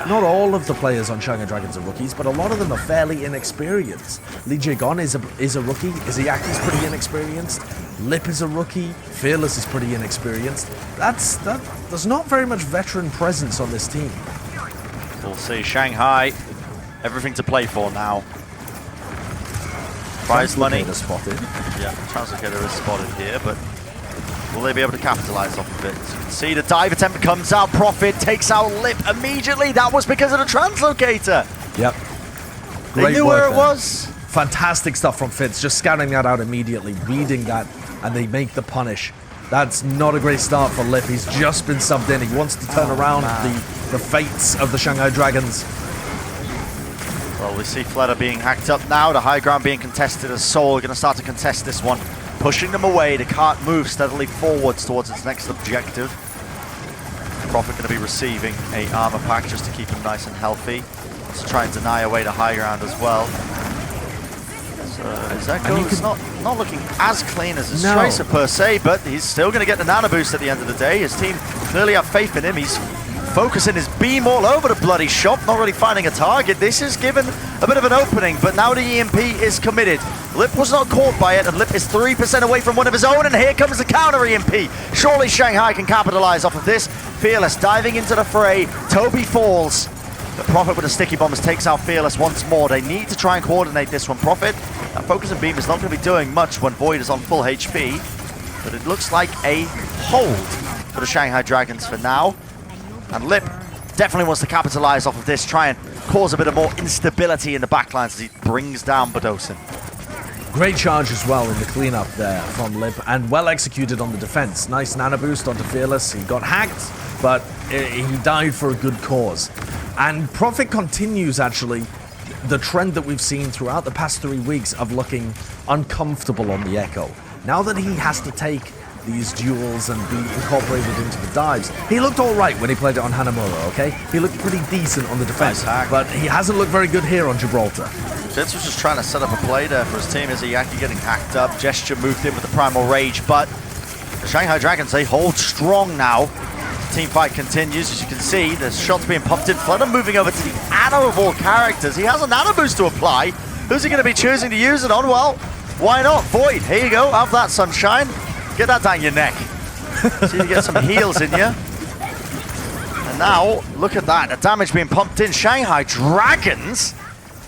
not all of the players on Shanghai Dragons are rookies, but a lot of them are fairly inexperienced. Lee Jae-gon is a rookie. Izayaki's pretty inexperienced. Lip is a rookie. Fearless is pretty inexperienced. There's not very much veteran presence on this team. We'll see. Shanghai, everything to play for now. Prize money. Spotted. Yeah, Translocator is spotted here, but will they be able to capitalize off of it? As you can see, the dive attempt comes out. Profit takes out Lip immediately. That was because of the Translocator. Yep. They knew where it was. Fantastic stuff from Fitz, just scouting that out immediately, reading that, and they make the punish. That's not a great start for Lip. He's just been subbed in. He wants to turn around the fates of the Shanghai Dragons. Well, we see Fleta being hacked up now. The high ground being contested as Seoul are going to start to contest this one. Pushing them away. They can't move steadily forwards towards its next objective. Prophet going to be receiving a armor pack just to keep him nice and healthy. Let's try and deny away the high ground as well. Echo is not looking as clean as his Tracer per se, but he's still going to get the nano boost at the end of the day. His team clearly have faith in him. He's focusing his beam all over the bloody shop, not really finding a target. This has given a bit of an opening, but now the EMP is committed. Lip was not caught by it, and Lip is 3% away from one of his own, and here comes the counter EMP. Surely Shanghai can capitalize off of this. Fearless diving into the fray. Toby falls. The Prophet with the sticky bombs takes out Fearless once more. They need to try and coordinate this one. Prophet, that focus and beam is not going to be doing much when Void is on full HP, but it looks like a hold for the Shanghai Dragons for now. And Lip definitely wants to capitalize off of this, try and cause a bit of more instability in the backlines as he brings down Badosin. Great charge as well in the cleanup there from Lip, and well executed on the defense. Nice nano boost onto Fearless. He got hacked, but he died for a good cause. And Prophet continues, actually, the trend that we've seen throughout the past 3 weeks of looking uncomfortable on the Echo. Now that he has to take these duels and be incorporated into the dives, he looked all right when he played it on Hanamura, okay? He looked pretty decent on the defense, but he hasn't looked very good here on Gibraltar. Fitz was just trying to set up a play there for his team. Izayaki getting hacked up. Gesture moved in with the Primal Rage, but the Shanghai Dragons, they hold strong now. Team fight continues. As you can see, there's shots being pumped in. Flutter moving over to the Anno of all characters. He has a nano boost to apply. Who's he going to be choosing to use it on? Well, why not? Void, here you go. Have that, sunshine. Get that down your neck. See if you get some heals in you. And now, look at that. The damage being pumped in. Shanghai Dragons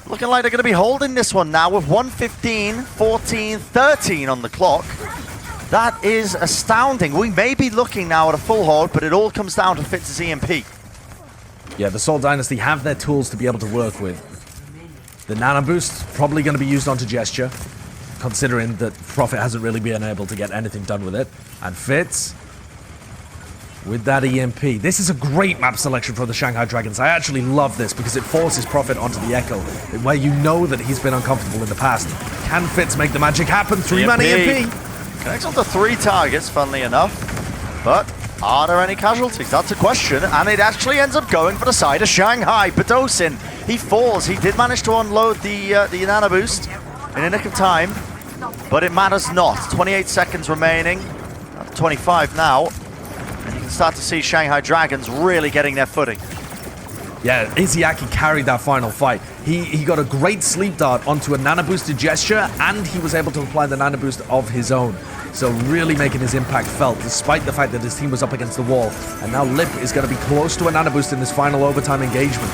looking like they're going to be holding this one now with 1:15, 14, 13 on the clock. That is astounding. We may be looking now at a full hold, but it all comes down to Fitz's EMP. Yeah, the Seoul Dynasty have their tools to be able to work with. The nano boost probably going to be used onto Gesture, considering that Prophet hasn't really been able to get anything done with it. And Fitz with that EMP. This is a great map selection for the Shanghai Dragons. I actually love this because it forces Prophet onto the Echo, where you know that he's been uncomfortable in the past. Can Fitz make the magic happen? 3-man EMP. Connects onto 3 targets, funnily enough. But are there any casualties? That's a question. And it actually ends up going for the side of Shanghai. Badosin, he falls. He did manage to unload the nano boost in a nick of time, but it matters not. 28 seconds remaining. 25 now. And you can start to see Shanghai Dragons really getting their footing. Yeah, Izayaki carried that final fight. He got a great sleep dart onto a nano boosted Gesture, and he was able to apply the nano boost of his own. So really making his impact felt, despite the fact that his team was up against the wall. And now Lip is going to be close to a nano boost in this final overtime engagement.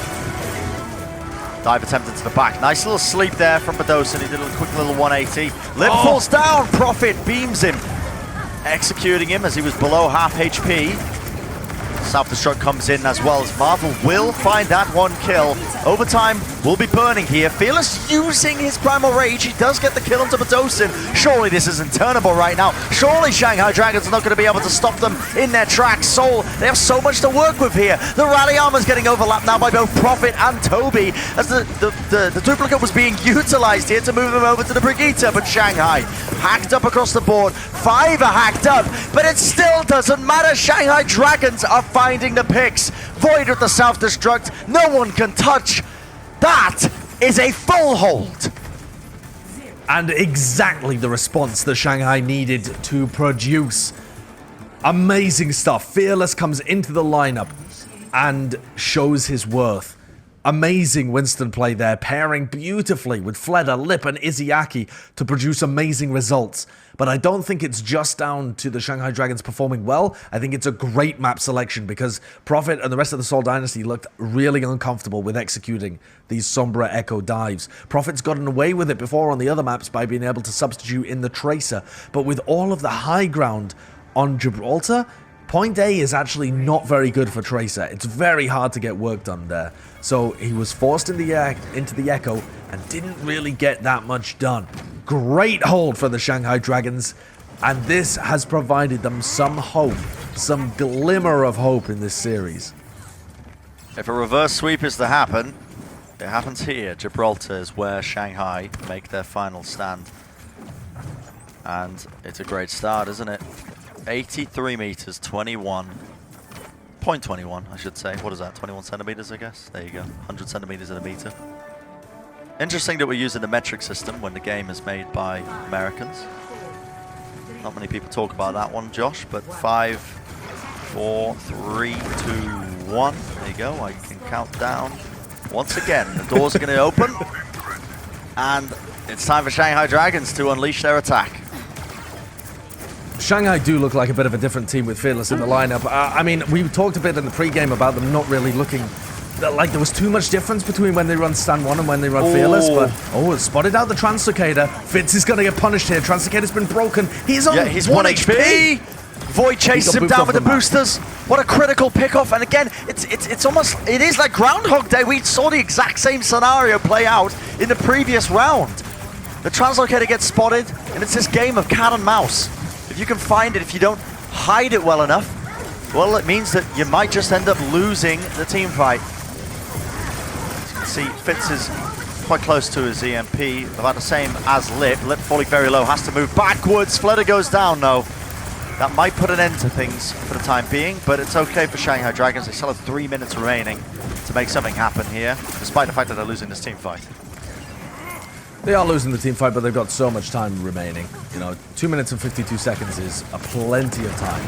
Dive attempt into the back. Nice little sleep there from Badosin. He did a quick little 180. Lip falls down. Prophet beams him, executing him as he was below half HP. Self-destruct comes in as well as Marvel will find that one kill. Overtime will be burning here. Fearless using his Primal Rage. He does get the kill onto Badosin. Surely this isn't turnable right now. Surely Shanghai Dragons are not going to be able to stop them in their tracks. Soul, they have so much to work with here. The rally armor is getting overlapped now by both Prophet and Toby as the duplicate was being utilized here to move him over to the Brigitte, but Shanghai hacked up across the board. 5 are hacked up, but it still doesn't matter. Shanghai Dragons are finding the picks. Void with the self-destruct. No one can touch. That is a full hold. And exactly the response that Shanghai needed to produce. Amazing stuff. Fearless comes into the lineup. and shows his worth. Amazing Winston play there, pairing beautifully with Fleda, Lip, and Izzyaki to produce amazing results. But I don't think it's just down to the Shanghai Dragons performing well. I think it's a great map selection because Prophet and the rest of the Seoul Dynasty looked really uncomfortable with executing these Sombra Echo dives. Prophet's gotten away with it before on the other maps by being able to substitute in the Tracer, but with all of the high ground on Gibraltar, Point A is actually not very good for Tracer. It's very hard to get work done there. So he was forced into the Echo and didn't really get that much done. Great hold for the Shanghai Dragons, and this has provided them some hope, some glimmer of hope in this series. If a reverse sweep is to happen, it happens here. Gibraltar is where Shanghai make their final stand. And it's a great start, isn't it? 83 meters, 0.21, I should say. What is that, 21 centimeters, I guess? There you go, 100 centimeters in a meter. Interesting that we're using the metric system when the game is made by Americans. Not many people talk about that one, Josh, but 5, 4, 3, 2, 1. There you go, I can count down. Once again, the doors are going to open, and it's time for Shanghai Dragons to unleash their attack. Shanghai do look like a bit of a different team with Fearless in the lineup. I mean, we talked a bit in the pre-game about them not really looking like there was too much difference between when they run Stand 1 and when they run Fearless, but it's spotted out the Translocator. Fitz is going to get punished here. Translocator's been broken. He's on he's 1 HP. Void chases him down with the boosters. What a critical pickoff. And again, it's almost, it is like Groundhog Day. We saw the exact same scenario play out in the previous round. The Translocator gets spotted, and it's this game of cat and mouse. If you can find it, if you don't hide it well enough, well, it means that you might just end up losing the team fight. As you can see, Fitz is quite close to his EMP, about the same as Lip. Lip falling very low, has to move backwards. Fleder goes down, though. That might put an end to things for the time being, but it's okay for Shanghai Dragons. They still have 3 minutes remaining to make something happen here, despite the fact that they're losing this team fight. They are losing the team fight, but they've got so much time remaining. You know, 2 minutes and 52 seconds is a plenty of time.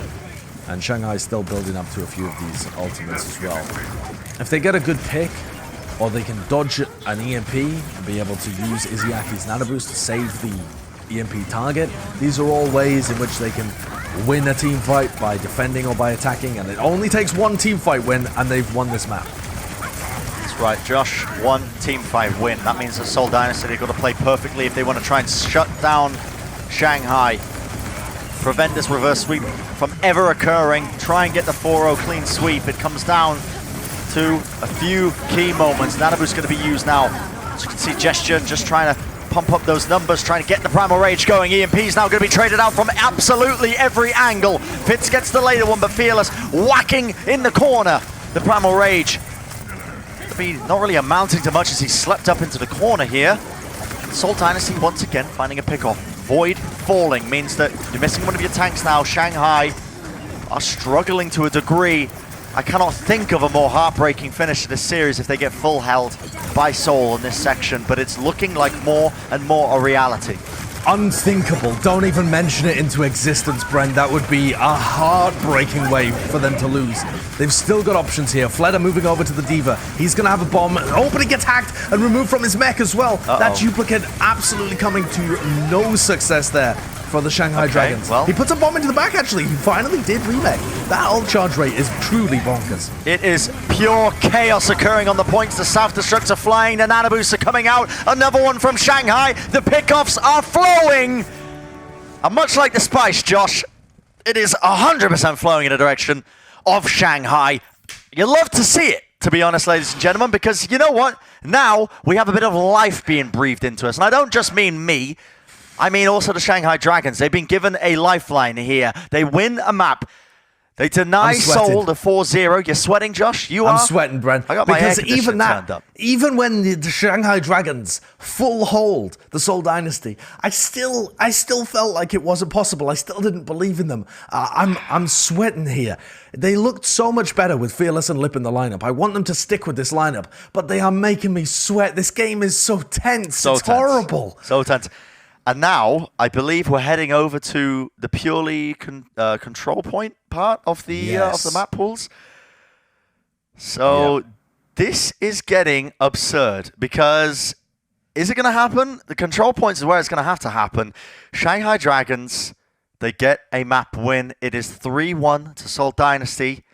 And Shanghai is still building up to a few of these ultimates as well. If they get a good pick, or they can dodge an EMP and be able to use Izyaki's Nano Boost to save the EMP target, these are all ways in which they can win a team fight by defending or by attacking, and it only takes one team fight win, and they've won this map. Right, Josh, 1 team fight win. That means the Seoul Dynasty, they've got to play perfectly if they want to try and shut down Shanghai. Prevent this reverse sweep from ever occurring. Try and get the 4-0 clean sweep. It comes down to a few key moments. Nanoboost's going to be used now. As you can see, Gesture just trying to pump up those numbers, trying to get the Primal Rage going. EMP's now going to be traded out from absolutely every angle. Fitz gets the later one, but Fearless whacking in the corner. The Primal Rage not really amounting to much as he slept up into the corner here. Seoul Dynasty once again finding a pick-off. Void falling means that you're missing one of your tanks now. Shanghai are struggling to a degree. I cannot think of a more heartbreaking finish to this series if they get full held by Seoul in this section, but it's looking like more and more a reality. Unthinkable. Don't even mention it into existence, Brent. That would be a heartbreaking way for them to lose. They've still got options here. Fleder moving over to the Diva. He's going to have a bomb. Oh, but he gets hacked and removed from his mech as well. That duplicate absolutely coming to no success there for the Shanghai Dragons. Well, he puts a bomb into the back, actually. He finally did remake. That ult charge rate is truly bonkers. It is pure chaos occurring on the points. The self-destructs are flying. The nanoboosts are coming out. Another one from Shanghai. The pickoffs are flowing. And much like the spice, Josh, it is 100% flowing in the direction of Shanghai. You love to see it, to be honest, ladies and gentlemen, because you know what? Now we have a bit of life being breathed into us. And I don't just mean me. I mean also the Shanghai Dragons. They've been given a lifeline here. They win a map. They deny Seoul the 4-0. You're sweating, Josh? You are? I'm sweating, Brent. I got my because air conditioner turned up. Even when the Shanghai Dragons full hold the Seoul Dynasty, I still felt like it wasn't possible. I still didn't believe in them. I'm sweating here. They looked so much better with Fearless and Lip in the lineup. I want them to stick with this lineup, but they are making me sweat. This game is so tense. It's horrible. So tense. And now, I believe we're heading over to the purely control point part of the map pools. So this is getting absurd because is it going to happen? The control points is where it's going to happen. Shanghai Dragons, they get a map win. It is 3-1 to Seoul Dynasty.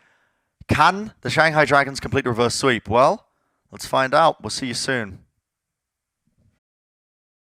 Can the Shanghai Dragons complete the reverse sweep? Well, let's find out. We'll see you soon.